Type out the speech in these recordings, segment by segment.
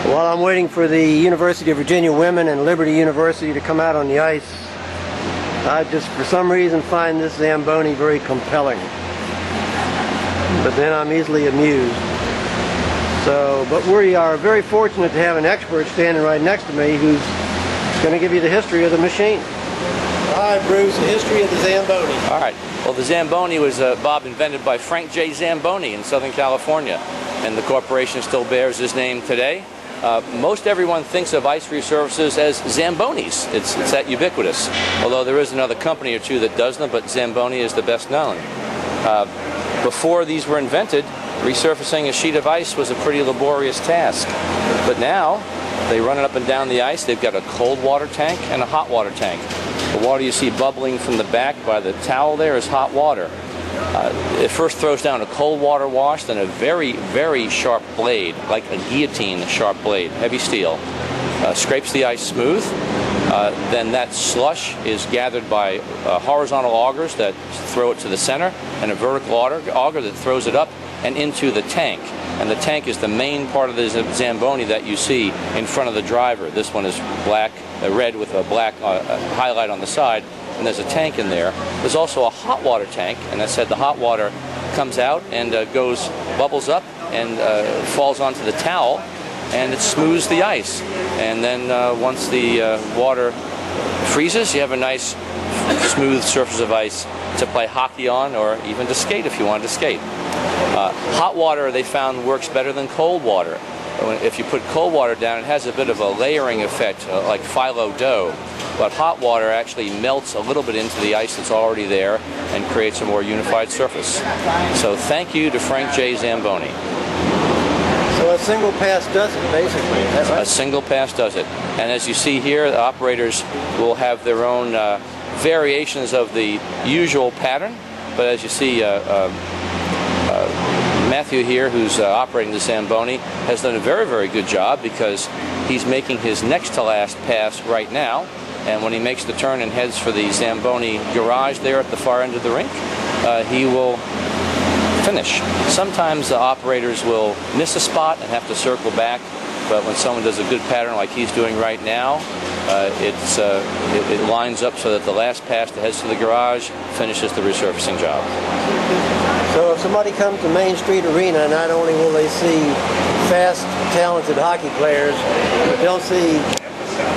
While I'm waiting for the University of Virginia women and Liberty University to come out on the ice, I just for some reason find this Zamboni very compelling. But then I'm easily amused. But we are very fortunate to have an expert standing right next to me who's going to give you the history of the machine. All right, Bruce, the history of the Zamboni. All right. Well, the Zamboni was, Bob, invented by Frank J. Zamboni in Southern California, and the corporation still bears his name today. Most everyone thinks of ice resurfaces as Zambonis. It's that ubiquitous, although there is another company or two that does them, but Zamboni is the best known. Before these were invented, resurfacing a sheet of ice was a pretty laborious task. But now, they run it up and down the ice. They've got a cold water tank and a hot water tank. The water you see bubbling from the back by the towel there is hot water. It first throws down a cold water wash, then a very, very sharp blade, like a guillotine sharp blade, heavy steel, scrapes the ice smooth. Then that slush is gathered by horizontal augers that throw it to the center, and a vertical auger that throws it up and into the tank. And the tank is the main part of the Zamboni that you see in front of the driver. This one is black, red with a black highlight on the side, and there's a tank in there. There's also a hot water tank, and I said the hot water comes out and bubbles up and falls onto the towel, and it smooths the ice. And then once the water freezes, you have a nice smooth surface of ice to play hockey on, or even to skate if you wanted to skate. Hot water, they found, works better than cold water. If you put cold water down, it has a bit of a layering effect, like phyllo dough. But hot water actually melts a little bit into the ice that's already there and creates a more unified surface. So thank you to Frank J. Zamboni. So a single pass does it, basically. Is that right? A single pass does it. And as you see here, the operators will have their own variations of the usual pattern. But as you see, Matthew here, who's operating the Zamboni, has done a very, very good job because he's making his next to last pass right now. And when he makes the turn and heads for the Zamboni garage there at the far end of the rink, he will finish. Sometimes the operators will miss a spot and have to circle back, but when someone does a good pattern like he's doing right now, it lines up so that the last pass that heads to the garage finishes the resurfacing job. So if somebody comes to Main Street Arena, not only will they see fast, talented hockey players, but they'll see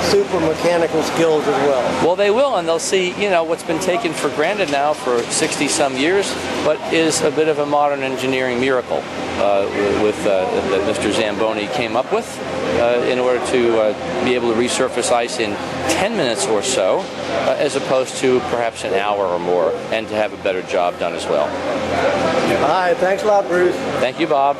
super mechanical skills as well. Well, they will, and they'll see, what's been taken for granted now for 60-some years, but is a bit of a modern engineering miracle that Mr. Zamboni came up with in order to be able to resurface ice in 10 minutes or so, as opposed to perhaps an hour or more, and to have a better job done as well. All right, thanks a lot, Bruce. Thank you, Bob.